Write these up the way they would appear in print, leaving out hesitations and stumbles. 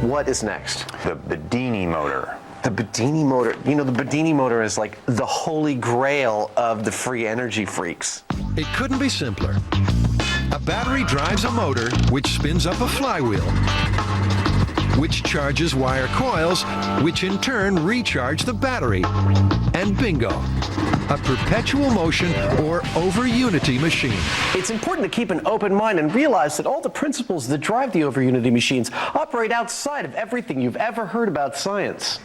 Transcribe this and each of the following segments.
What is next? The Bedini motor. The Bedini motor. You know, the Bedini motor is like the holy grail of the free energy freaks. It couldn't be simpler. A battery drives a motor which spins up a flywheel, which charges wire coils, which in turn recharge the battery. And bingo, a perpetual motion or over-unity machine. It's important to keep an open mind and realize that all the principles that drive the over-unity machines operate outside of everything you've ever heard about science.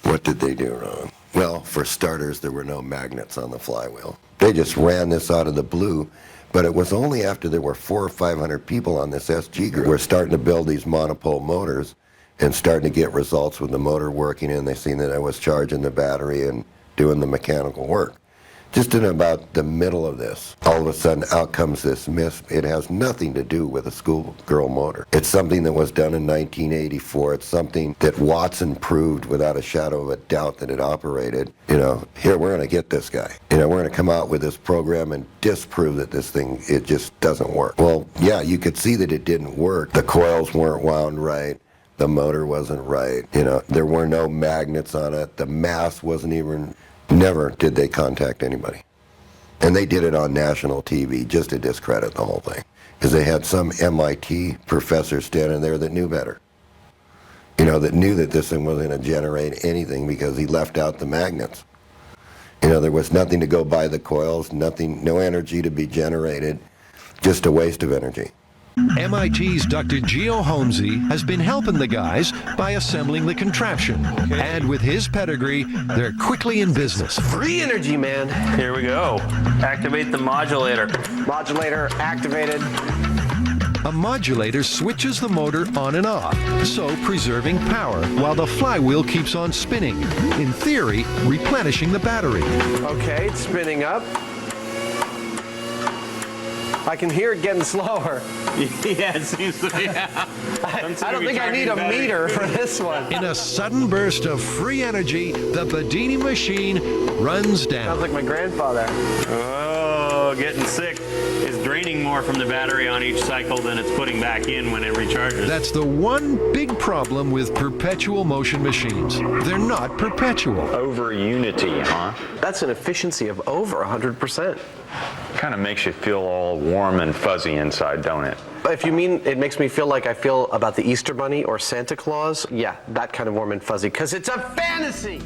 What did they do wrong? Well, for starters, there were no magnets on the flywheel. They just ran this out of the blue, but it was only after there were 400 or 500 people on this SG group. We're starting to build these monopole motors and starting to get results with the motor working, and they seen that I was charging the battery and doing the mechanical work. Just in about the middle of this, all of a sudden out comes this myth. It has nothing to do with a schoolgirl motor. It's something that was done in 1984. It's something that Watson proved without a shadow of a doubt that it operated. You know, here, we're going to get this guy. You know, we're going to come out with this program and disprove that this thing, it just doesn't work. Well, yeah, you could see that it didn't work. The coils weren't wound right. The motor wasn't right. You know, there were no magnets on it. The mass wasn't even... Never did they contact anybody. And they did it on national TV just to discredit the whole thing. Because they had some MIT professor standing there that knew better. You know, that knew that this thing wasn't going to generate anything because he left out the magnets. You know, there was nothing to go by the coils, nothing, no energy to be generated, just a waste of energy. MIT's Dr. Geo Holmesy has been helping the guys by assembling the contraption. And with his pedigree, they're quickly in business. Free energy, man. Here we go. Activate the modulator. Modulator activated. A modulator switches the motor on and off, so preserving power while the flywheel keeps on spinning. In theory, replenishing the battery. Okay, it's spinning up. I can hear it getting slower. Yeah, it seems to be. I don't think I need a meter for this one. In a sudden burst of free energy, the Bedini machine runs down. Sounds like my grandfather. Oh, getting sick. It's draining more from the battery on each cycle than it's putting back in when it recharges. That's the one big problem with perpetual motion machines. They're not perpetual. Over unity, huh? That's an efficiency of over 100%. Kind of makes you feel all warm and fuzzy inside, don't it? If you mean it makes me feel like I feel about the Easter Bunny or Santa Claus, yeah, that kind of warm and fuzzy, because it's a fantasy!